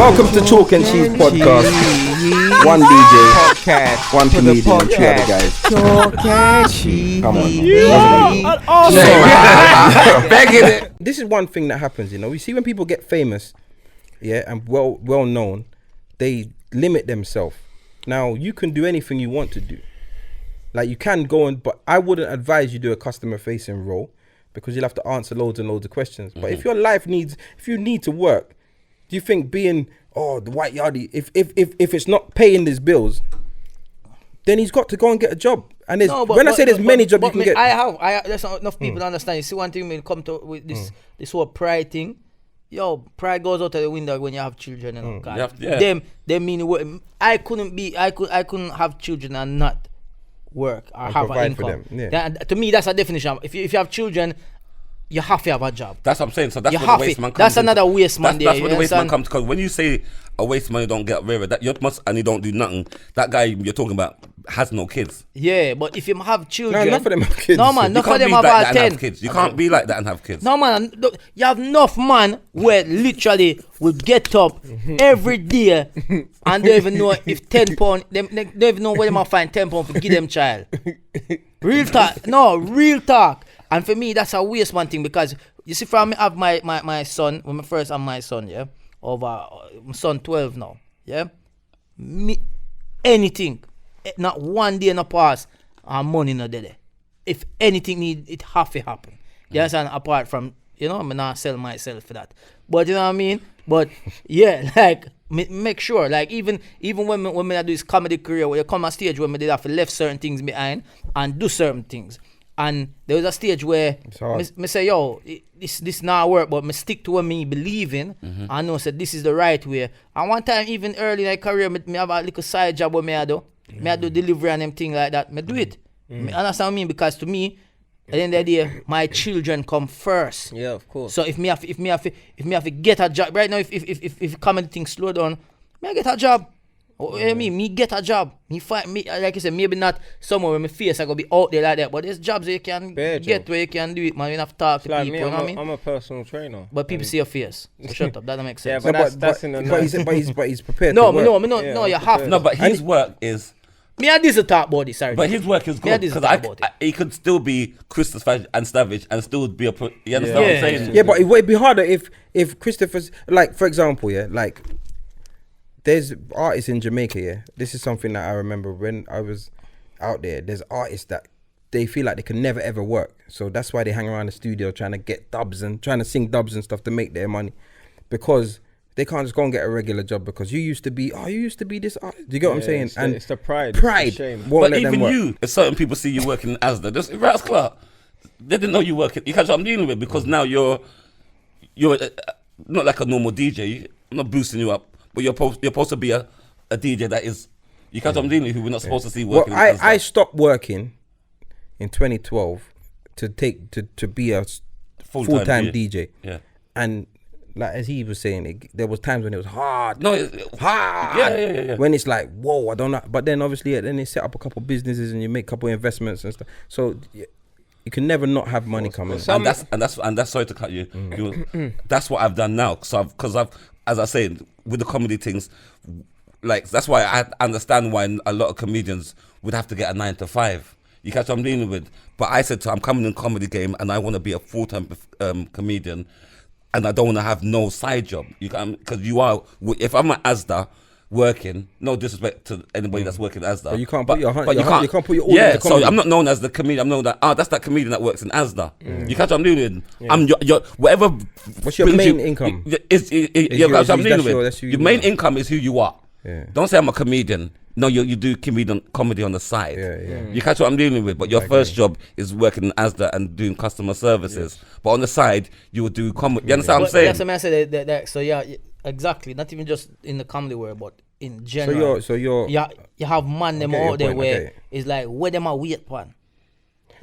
Welcome to Chalk and Cheese Podcast. One DJ, podcast, one comedian, and two other guys. Chalk and Cheese. Come on. Begging it. This is one thing that happens, you know. You see when people get famous, yeah, and well known, they limit themselves. Now you can do anything you want to do. Like you can go and, but I wouldn't advise you do a customer facing role because you'll have to answer loads and loads of questions. But if your life needs, if you need to work, do you think being the white Yardie, if it's not paying his bills, then he's got to go and get a job. And there's, when I say there's many jobs you can get. There's not enough people to understand. You see one thing when it comes to with this whole pride thing. Yo, pride goes out of the window when you have children. You know, Them mean I couldn't have children and not work or have an income. To me, that's a definition. If you have children, you have to have a job. That's what I'm saying. So that's where the waste man comes. That's another waste man. That's where the waste man comes. Because when you say a waste man, you don't get rid of that, you must, and you don't do nothing. That guy you're talking about has no kids. Yeah, but if you have children, enough of them have kids. No man, enough of them have all 10 kids. You can't be like that and have kids. No man, you have enough man where literally will get up every day and don't even know if 10 pound. They don't even know where they might find 10 pound to give them child. Real talk. No, real talk. And for me, that's a waste man thing because you see, from me have my son, when I first have my son, yeah, over my son 12 now, yeah, me anything, not one day in a pass, and money not there. If anything need, it have to happen. You understand? Apart from, you know, I'm not sell myself for that. But you know what I mean? But yeah, like make sure, like even when I do this comedy career, where you come on stage where I did have to left certain things behind and do certain things. And there was a stage where me say, yo, this not work, but me stick to what me believe in. I know said this is the right way. And one time, even early in my career, me have a little side job where me I do delivery and them thing like that. Me do it. Me understand what I mean? Because to me, at the end of the day, my children come first. Yeah, of course. So if me have to get a job right now, if comedy thing slow down, me I get a job. Me get a job. Me find me like I said, maybe not somewhere where my face I go be out there like that. But there's jobs that you can get where you can do it, man. You have to talk to people. You know what I mean? I'm a personal trainer. But people see your face. So shut up. That don't make sense. Yeah, but he's prepared. No, you have to. No, but his work is. Me and Dizzle talk about this, sorry. But his work is good because he could still be Christopher and Savage and still be a. You understand what I'm saying? Yeah, but it would be harder if Christopher's, like, for example, yeah, like. There's artists in Jamaica, yeah. This is something that I remember when I was out there. There's artists that they feel like they can never ever work. So that's why they hang around the studio trying to get dubs and trying to sing dubs and stuff to make their money. Because they can't just go and get a regular job because you used to be this artist. Do you get what I'm saying? And it's the pride. Pride. But even you, if certain people see you working in Asda, just Ras Clark, they didn't know you working. You catch what I'm dealing with because now you're not like a normal DJ. I'm not boosting you up. But you're supposed to be a DJ that is, you catch what I'm dealing with, who we're not supposed to see working. Well, I stopped working in 2012 to be a full-time DJ. Yeah. And like as he was saying, there was times when it was hard. No, hard. Yeah. When it's like, whoa, I don't know. But then obviously, then they set up a couple of businesses and you make a couple of investments and stuff. So you can never not have money coming. And that's sorry to cut you. That's what I've done now. So because I've, as I said, with the comedy things, like that's why I understand why a lot of comedians would have to get a 9 to 5. You catch what I'm dealing with? But I said I'm coming in comedy game and I want to be a full-time comedian, and I don't want to have no side job. You can, because you are. If I'm at Asda working, no disrespect to anybody that's working at Asda, but you can't put your all in the comedy. So I'm not known as the comedian. I'm known that that's that comedian that works in Asda. You catch what I'm dealing with? I'm your whatever. What's your main income? Your main income is who you are. Yeah. Don't say I'm a comedian. No, you do comedy on the side. You catch what I'm dealing with? But your first job is working in Asda and doing customer services. Yes. But on the side, you will do comedy. You understand what I'm saying? That's what I said. That, so yeah, exactly. Not even just in the comedy world, but in general. So you're you have man them out there where it's like where them are wait pan.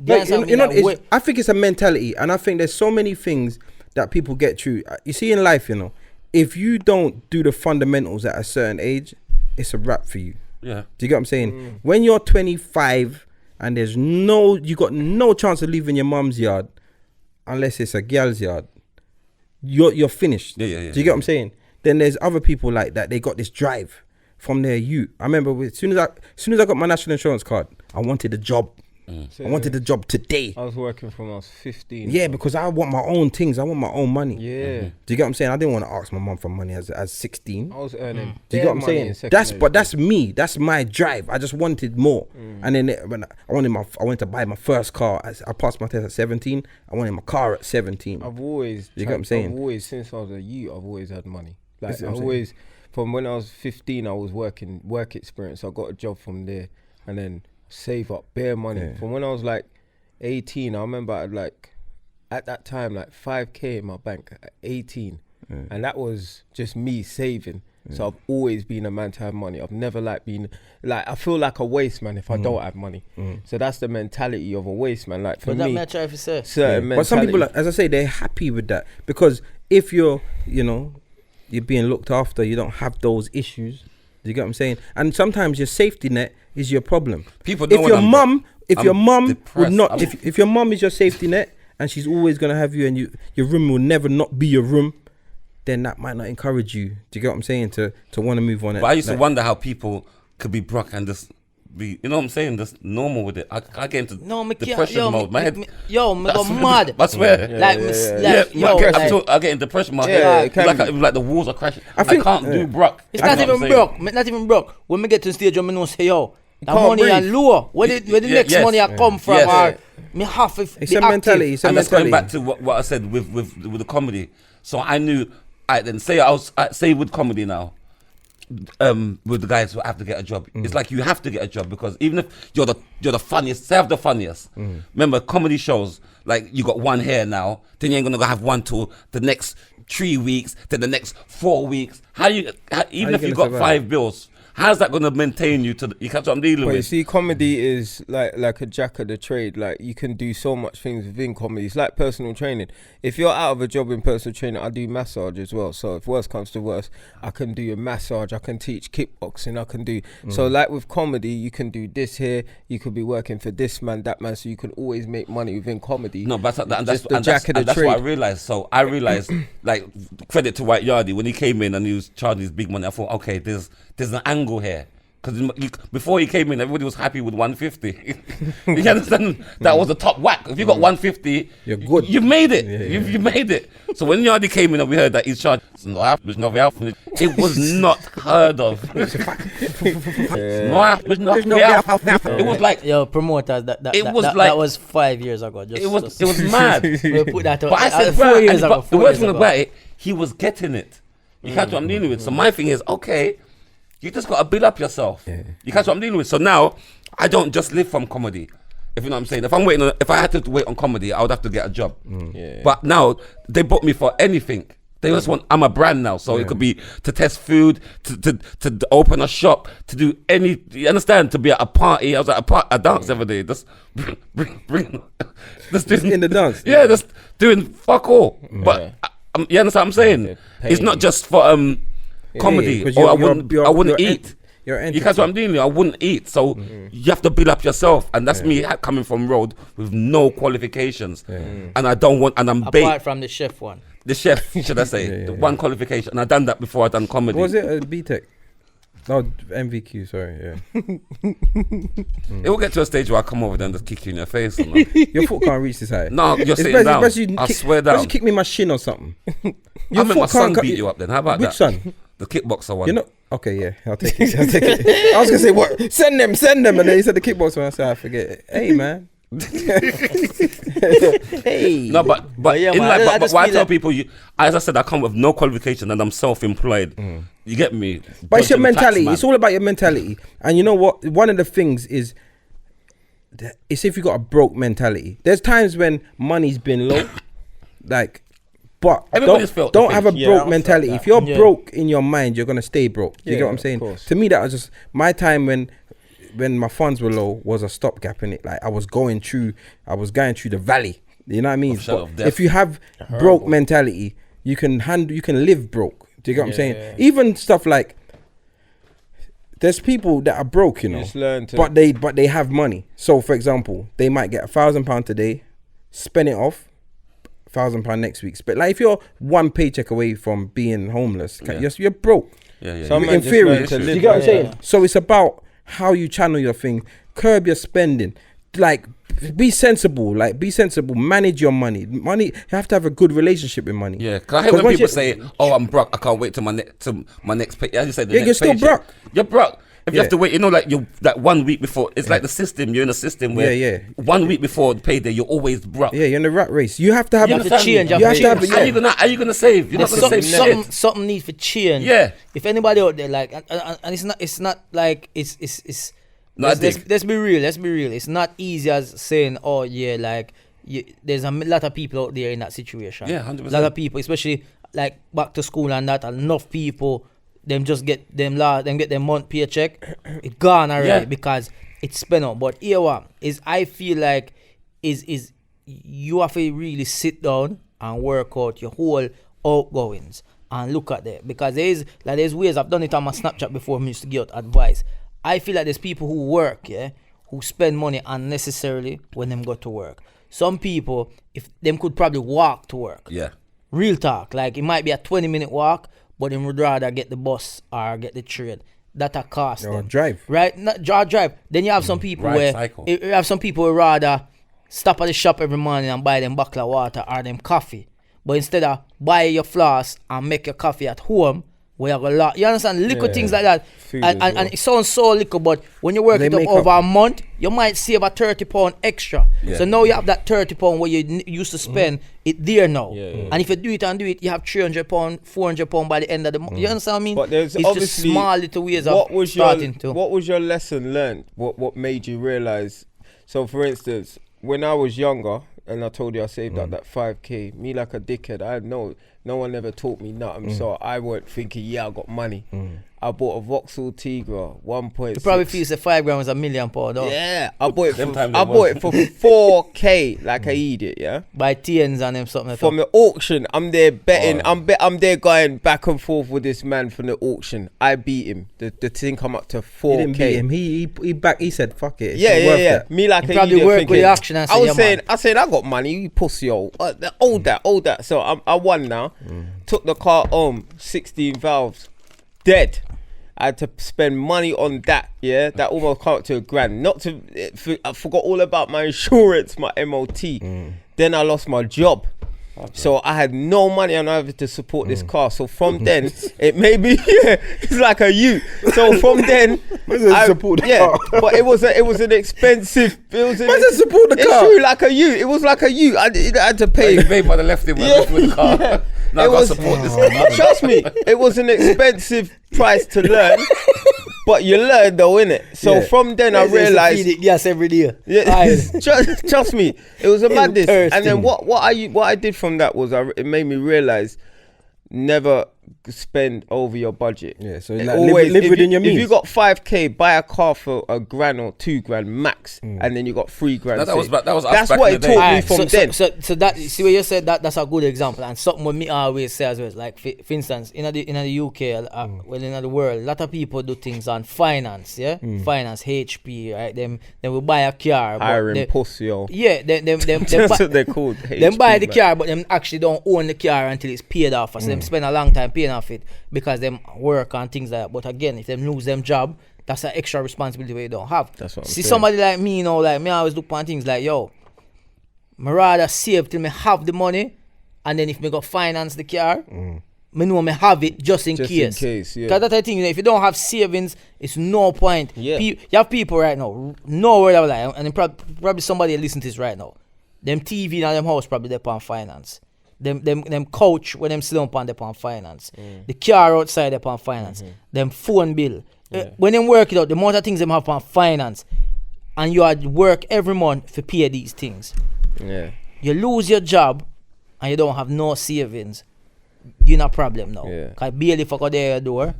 I think it's a mentality, and I think there's so many things that people get through. You see in life, you know, if you don't do the fundamentals at a certain age, it's a wrap for you. Yeah. Do you get what I'm saying? When you're 25 and you got no chance of leaving your mum's yard unless it's a girl's yard, you're finished. Yeah. Do you get what I'm saying? then there's other people like that. They got this drive from their youth. I remember as soon as I got my national insurance card, I wanted a job. I wanted a job today. I was working from when I was 15. Yeah, because I want my own things. I want my own money. Yeah. Do you get what I'm saying? I didn't want to ask my mum for money as 16. I was earning. Do you get what I'm saying? That's me. That's my drive. I just wanted more. And then when I wanted to buy my first car. I passed my test at 17. I wanted my car at 17. I've always. You get what I'm saying? I've always, since I was a youth, I've always had money. Like That's what I I'm always, from when I was 15, I was work experience. I got a job from there, and then save up bare money. Yeah. From when I was like 18, I remember I had like, at that time, like 5k in my bank at 18. And that was just me saving. So I've always been a man to have money. I've never like been, like, I feel like a waste man if I don't have money. So that's the mentality of a waste man. Like for But that me, match if you say. certain mentality. But some people, as I say, they're happy with that because if you're being looked after, you don't have those issues. Do you get what I'm saying? And sometimes your safety net is your problem. People know If your mum depressed. would not, if your mum is your safety net and she's always gonna have you and your room will never not be your room, then that might not encourage you. Do you get what I'm saying? To want to move on. But I used to wonder how people could be broke and just be, you know what I'm saying, just normal with it. I get into depression mode. My head, me go mad. I swear. I I get in depression. My Yeah, head, it was like the walls are crashing. I think- can't do broke. It's not even broke. Not even broke. When me get to the stage, when me know say yo, that can't money breathe. and lower. Where the next money I come from? Yes. Or me have to It's be a mentality. active. It's a And that's going mentality. back to what I said with the comedy. So I knew, then say with comedy now, with the guys who have to get a job. It's like you have to get a job because even if you're the funniest, say have the funniest. Remember comedy shows, like you got one here now, then you ain't gonna have one till the next 3 weeks, then the next 4 weeks. Even if you got survive? 5 bills, how's that gonna maintain you you catch what I'm dealing But you with? see, comedy is like a jack of the trade. Like you can do so much things within comedy. It's like personal training. If you're out of a job in personal training, I do massage as well. So if worse comes to worse, I can do a massage. I can teach kickboxing. I can do so. Like with comedy, you can do this here. You could be working for this man, that man. So you can always make money within comedy. No, but that's Just the jack of the that's trade. what I realized. So I realized, like, credit to White Yardie when he came in and he was charging his big money. I thought, okay, there's an angle here. Because before he came in, everybody was happy with 150. You understand? That was the top whack. If you got 150, You're good. You made it. Yeah. You made it. So when Yardie came in and we heard that he's charged, it was not heard of. It was like, Yo, promoters, that was 5 years ago. it was mad. We put that But I said, 4 years ago. but the worst thing about it, he was getting it. You catch what I'm dealing with. So my thing is, okay, you just got to build up yourself. You catch what I'm dealing with. So now, I don't just live from comedy. If you know what I'm saying. If I had to wait on comedy, I would have to get a job. But now, they book me for anything. They just want, I'm a brand now. So it could be to test food, to open a shop, to do any, you understand? To be at a party. I was at a dance the other day. Just bring just doing, In the dance. Yeah, just doing fuck all. But you understand what I'm saying? It's not just for comedy. 'cause Or I you're- wouldn't you're eat. You're You catch what I'm dealing with? I wouldn't eat. So you have to build up yourself. And that's me coming from road with no qualifications. And I don't want, and I'm bait. Apart from the chef one. The chef, should I say. The one qualification. And I done that before I done comedy. Was it a BTEC? No, MVQ. Sorry. Yeah. It will get to a stage where I come over there and just kick you in your face. Or not. Your foot can't reach this high. No, you're It's sitting best- down. it's best you I kick- swear best down. you kick me in my shin or something. I make my foot son can't beat cut- you up then. How about Which that? son? The kickboxer one. You know? Okay, yeah, I'll take it. I'll take it. I was gonna say what? Send them, and then he said the kickboxer. And I said I forget it. Hey man. Hey. No, but yeah, in man, life, I but just why I feel tell that- people, as I said, I come with no qualification and I'm self-employed. You get me? But it's your Dodging tax, mentality. man. It's all about your mentality. And you know what? One of the things is, it's if you got a broke mentality. There's times when money's been low, like, but Everybody's felt don't the have a thing. Yeah, broke I've mentality. felt If you're Yeah. broke in your mind, you're gonna stay broke. You Yeah, get what I'm of saying? course. To me, that was just my time when my funds were low was a stopgap in it. Like I was going through the valley. You know what I mean? shadow But of death. if you have broke mentality, you can live broke. Do you get what I'm saying? Even stuff like, there's people that are broke, you know, just learn to- but they have money. So for example, they might get £1,000 today, spend it off, £1,000 next week. But like if you're one paycheck away from being homeless, you're broke. Yeah. Some In man just theory, learn to you live get what I'm like saying? that. So it's about how you channel your thing, curb your spending, like be sensible, manage your money. You have to have a good relationship with money. Yeah, because I hate when once people you- say, "Oh, I'm broke. I can't wait till my next pay." As you said, the Yeah, next you're still paycheck. broke. You're broke. If you Yeah. have to wait, you're like 1 week before. It's like the system. You're in a system where Yeah. 1 week before the payday, you're always broke. Yeah, you're in the rat race. You have to have You have to change, You have to have. How you gonna save? You're not gonna save shit. Something needs to change. Yeah. If anybody out there like, and it's not like it's. No, Let's be real. It's not easy as saying, oh yeah, like there's a lot of people out there in that situation. Yeah, 100%. A lot of people, especially like back to school and that. Enough people, them just get them get their month paycheck. It gone already because it's spent on. But here what is I feel like is you have to really sit down and work out your whole outgoings and look at that, because there's ways. I've done it on my Snapchat before. I used to give out advice. I feel like there's people who work, who spend money unnecessarily when them go to work. Some people, if them could probably walk to work. Yeah. Real talk. Like it might be a 20-minute walk, but them would rather get the bus or get the train. That a cost Or them. drive. Right? Not drive. Then you have some people Ride cycle. you have some people who rather stop at the shop every morning and buy them bottle of water or them coffee. But instead of buy your floss and make your coffee at home, we have a lot. You understand? Little things like that. Food And, as and, well. and it sounds so little, but when you work They it up make over up. a month, you might save a £30 extra. Yeah. So now you have that £30 where you used to spend it there now. Yeah. And if you do it, you have £300, £400 by the end of the month. You understand what I mean? But there's it's just obviously small little ways of what was starting to. What was your lesson learned? What made you realize? So, for instance, when I was younger, and I told you I saved up that 5k, me like a dickhead, I know no one ever taught me nothing, so I weren't thinking, yeah, I got money. I bought a Vauxhall Tigra, 1.6. You probably feel the 5 grand was £1 million. Though. Yeah, I bought it. Them For, times I it bought was. it for 4k, like I idiot. Yeah. Buy TNs and them something. From the auction, I'm there betting. I'm there going back and forth with this man from the auction. I beat him. The thing come up to 4k. He didn't beat him. He said, "Fuck it." It's Yeah, not yeah, worth yeah. that. Me like You a probably idiot work with thinking, the auction and say, I was yeah, saying, man. I got money, you pussy, all that. So I won now. Took the car home, 16 valves, dead. I had to spend money on that. Yeah, that almost come up to £1,000. I forgot all about my insurance, my MOT. Then I lost my job. So I had no money on either to support this car. So from then, it made me, it's like a you. So from then, support the car. but it was an expensive. It was Why does it support the it's car? true, like a you. It was like a you. I had to pay. You paid by the lefty with the car. Now I It got was- to support this. Trust me, it was an expensive price to learn, but you learn though, innit? So Yeah. from then I realized. Yes, every day. Yeah, Aye. trust me, it was a madness. And thirsty. then what I did from that was it made me realize never spend over your budget. Yeah, so It like, always, live if within you, your means. If you got 5k, buy a car for £1,000 or £2,000 max, and then you got £3,000. That was saved. us That's back what in it the taught day. me Alright, from so, then. So that, see what you said, that's a good example, and something what me always say as well is like, for instance, in the UK, well, in the world, a lot of people do things on finance, finance, HP, right? Them will buy a car, but Hiring they- pussy, yo. yeah, them That's buy, what they're called. them buy the HP, car, but them actually don't own the car until it's paid off. So them spend a long time paying off it because them work and things like that. But again, if them lose them job, that's an extra responsibility we don't have. That's what I'm See saying. somebody like me, you know, like me, I always look on things like, yo, me rather save till me have the money, and then if me go finance the car, me know me have it just in Just case. in case, yeah. Because that's the thing, you know, if you don't have savings, it's no point. Yeah. You have people right now, no word of a lie, and probably somebody listen to this right now. Them TV in them house probably they're on finance. Them couch when them sit down on they on finance. The car outside they on finance. Them phone bill. When them work it out, the amount of things them have on finance, and you had work every month to pay these things. Yeah. You lose your job and you don't have no savings, you're in a problem now. Yeah. Cause barely fuck out there your door,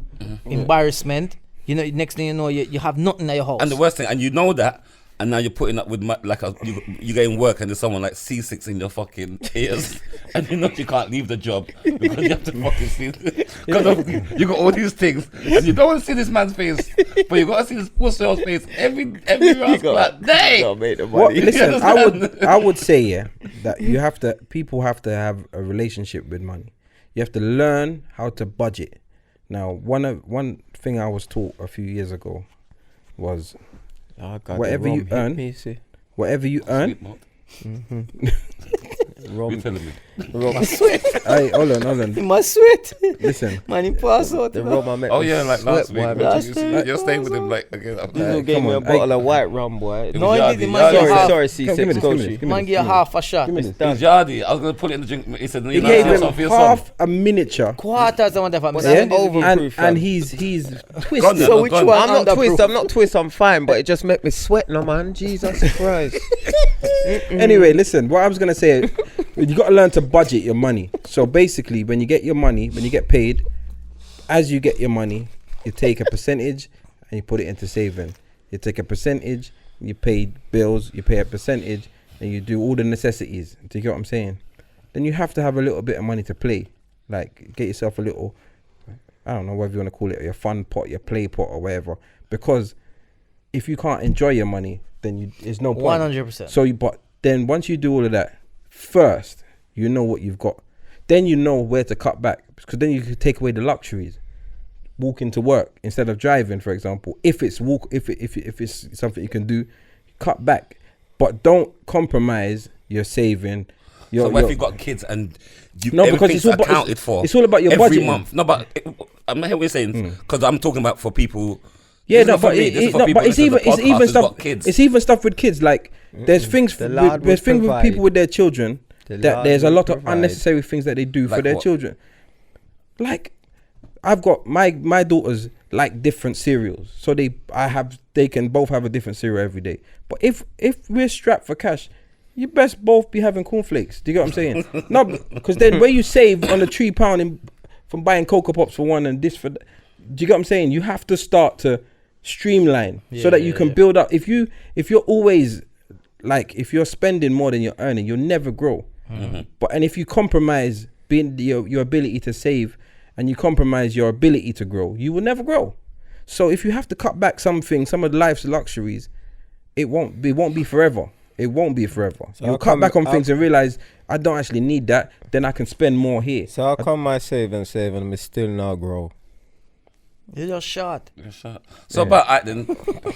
embarrassment. You know, next thing you know, you have nothing in your house. And the worst thing, and you know that, and now you're putting up with you're getting work, and there's someone like Ceesix in your fucking ears, and you know you can't leave the job because you have to fucking see, because you got all these things, and you don't want to see this man's face, but you got to see this poor girl's face every round day. Well, listen, I would say that people have to have a relationship with money. You have to learn how to budget. Now, one thing I was taught a few years ago was whatever you earn. You're telling me. My sweat. Hey, hold on. My sweat. Listen. Man, he passed out. Oh yeah, like last week. You're staying with him like again. Dizzle gave me a bottle of white rum, boy. No, he didn't. Sorry, C6. Give me Man, give you half a shot. It was Yardie. I was gonna put it in the drink. He said, He gave him half a miniature. Quarters and whatever. And he's twisted. Gone now, So which gone. one? I'm not Underproof. twist. I'm not twist. I'm fine, but it just make me sweat, no man. Jesus Christ. Anyway, listen, what I was gonna say, you gotta learn to budget your money. So basically, when you get your money, when you get paid, as you get your money, you take a percentage and you put it into saving. You take a percentage, you pay bills, you pay a percentage, and you do all the necessities. Do you get what I'm saying? Then you have to have a little bit of money to play. Like, get yourself a little, I don't know whatever you want to call it, your fun pot, your play pot, or whatever. Because if you can't enjoy your money, then there's no point. 100%. But then once you do all of that, first, you know what you've got. Then you know where to cut back, because then you can take away the luxuries. Walking to work instead of driving, for example. If it's if it's something you can do, cut back, but don't compromise your saving. So what if you've got kids and because it's all accounted for? It's all about your every budget month. No, but I'm not hearing what you're saying, because I'm talking about for people. Yeah, no, but it's even stuff. It's even stuff with kids. Like there's things with people with their children that there's a lot of unnecessary things that they do for their children. Like I've got my daughters like different cereals, so they can both have a different cereal every day. But if we're strapped for cash, you best both be having cornflakes. Do you get what I'm saying? No, because then where you save on the £3 from buying Cocoa Pops for one and this for. Do you get what I'm saying? You have to start to streamline so that you can build up. If you're always like, if you're spending more than you're earning, you'll never grow. And if you compromise your ability to save, and you compromise your ability to grow, you will never grow. So if you have to cut back some of life's luxuries, it won't be forever. It won't be forever. So you'll cut back on things and realize I don't actually need that. Then I can spend more here. So how come my save and me still not grow? You're just short. So about then,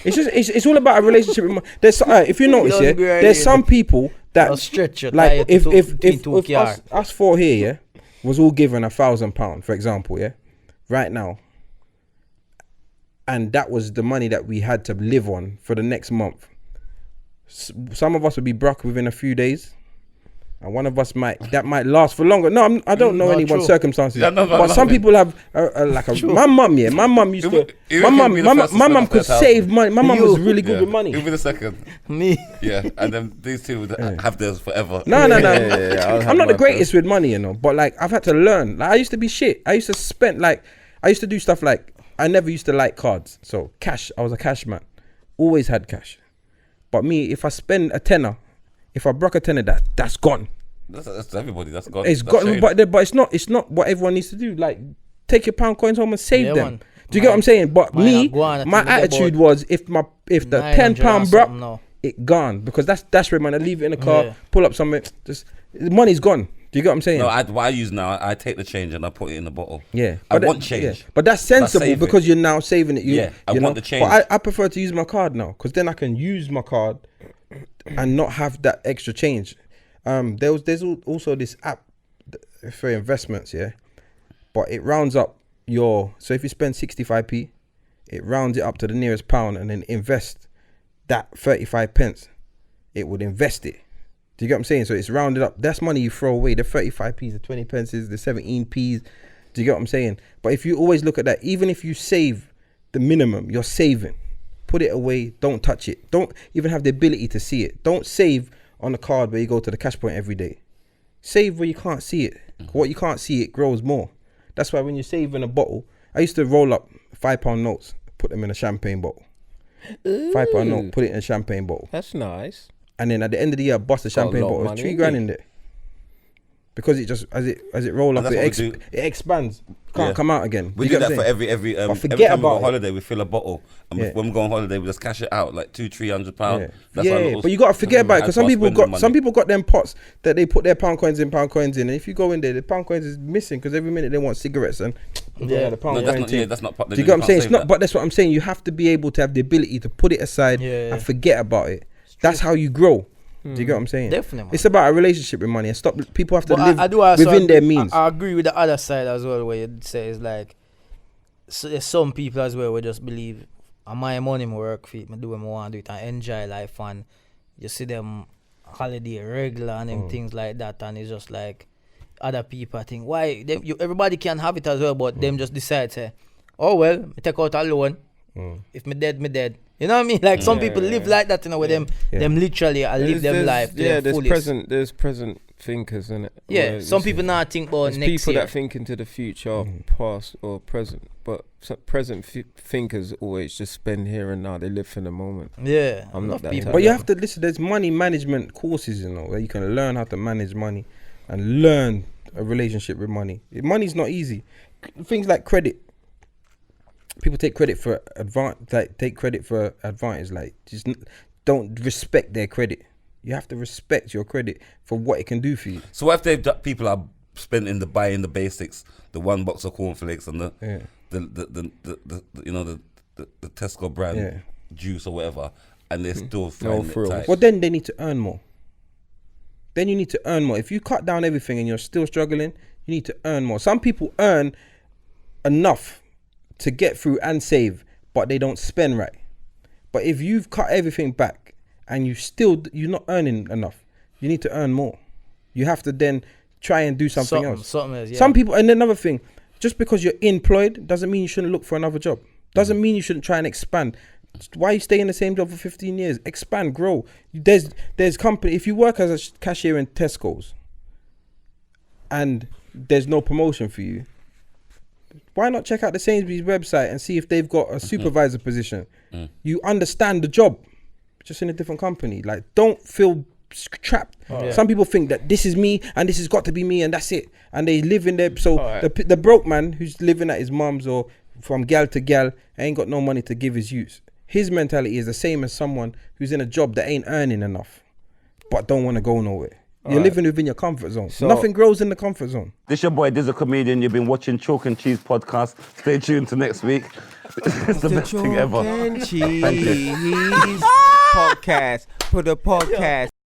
it's all about a relationship with money. There's if you notice, there's some people that like if us four here, was all given £1,000, for example, right now, and that was the money that we had to live on for the next month. Some of us would be broke within a few days, and one of us might last for longer. No, I don't know anyone's circumstances, but some people have my mum used to. My mum could save money. My mum was really good with money. Who'll be the second? Me. Yeah, and then these two would have theirs forever. No. I'm not the greatest with money, but like I've had to learn. Like I used to be shit. I used to do stuff like I never used to like cards. So cash, I was a cash man. Always had cash. But me, if I spend a tenner, if I broke a tenner, that's gone. That's everybody. That's gone. It's gone, but it's not what everyone needs to do. Like take your pound coins home and save them. Man. Do you get what I'm saying? But my attitude was if the £10 broke, it gone, because that's where, man. I leave it in the car, pull up something. Just the money's gone. Do you get what I'm saying? No, what I use now, I take the change and I put it in the bottle. Yeah, I want change. Yeah. But that's sensible because you're now saving it. I want the change. But I prefer to use my card now, because then I can use my card and not have that extra change. There's also this app for investments, but it rounds up so if you spend 65p, it rounds it up to the nearest pound and then invest that 35p. It would invest it. Do you get what I'm saying? So it's rounded up. That's money you throw away. The 35p, the 20p, the 17p. Do you get what I'm saying? But if you always look at that, even if you save the minimum, you're saving. Put it away. Don't touch it. Don't even have the ability to see it. Don't save on a card where you go to the cash point every day. Save where you can't see it. What you can't see, it grows more. That's why when you save in a bottle, I used to roll up £5 notes, put them in a champagne bottle. £5 note, put it in a champagne bottle. That's nice. And then at the end of the year, I bust a champagne lot of bottle. money, It's innit? £3 in there. Because it just as it roll up, And that's it what we do. expands. Can't Yeah. come out again. We You do get what that I'm for saying? every But forget every time we go about on it. holiday. We fill a bottle, and Yeah. when we go on holiday, we just cash it out like £200-300. Yeah, That's our yeah, little- but you got to forget about it because that's our spending some money. people got them pots that they put their pound coins in, and if you go in there, the pound coins is missing because every minute they want cigarettes and the pound No, that's coin not. thing. Yeah, that's not. Do you get what I'm saying? It's not, but that's what I'm saying. You have to be able to have the ability to put it aside Yeah. and forget about it. That's how you grow. Do you get what I'm saying? Definitely, man. It's about a relationship with money and stop. People have to But live I do also within their agree- means. I agree with the other side as well, where you say it's like, so there's some people as well who just believe, my money, my work for it, I do what I want to do it and enjoy life, and you see them holiday regular and them things like that, and it's just like, other people think, why, everybody can have it as well, but them just decide, say, oh well, I take out a loan, if me dead, me dead. You know what I mean? Like some people live like that, you know, with them literally live them life. To Yeah, their there's fullest. present thinkers in it. Yeah, some people not think about There's next people year. that think into the future, past or present, but present thinkers always just spend here and now. They live for the moment. Yeah, I'm not enough that people. type. But you have to listen. There's money management courses, you know, where you can learn how to manage money and learn a relationship with money. Money's not easy. Things like credit. People take credit for advantage. Like just don't respect their credit. You have to respect your credit for what it can do for you. So what if people are spending the buying the basics, the one box of cornflakes and the Tesco brand juice or whatever, and they're still finding it tight. Well, then they need to earn more. Then you need to earn more. If you cut down everything and you're still struggling, you need to earn more. Some people earn enough to get through and save, but they don't spend right. But if you've cut everything back and you're not earning enough, you need to earn more. You have to then try and do something else. Something else, yeah. Some people, and another thing, just because you're employed doesn't mean you shouldn't look for another job. Doesn't mean you shouldn't try and expand. Why you stay in the same job for 15 years? Expand, grow. There's company. If you work as a cashier in Tesco's and there's no promotion for you, why not check out the Sainsbury's website and see if they've got a supervisor position? You understand the job, just in a different company. Like, don't feel trapped. Some people think that this is me and this has got to be me and that's it. And they live in there. So the broke man who's living at his mum's or from gal to gal ain't got no money to give his youth. His mentality is the same as someone who's in a job that ain't earning enough, but don't want to go nowhere. You're living within your comfort zone. So- Nothing grows in the comfort zone. This your boy Dizzle Comedian. You've been watching Chalk and Cheese podcast. Stay tuned to next week. It's the best thing ever. Cheese podcast. Put a podcast.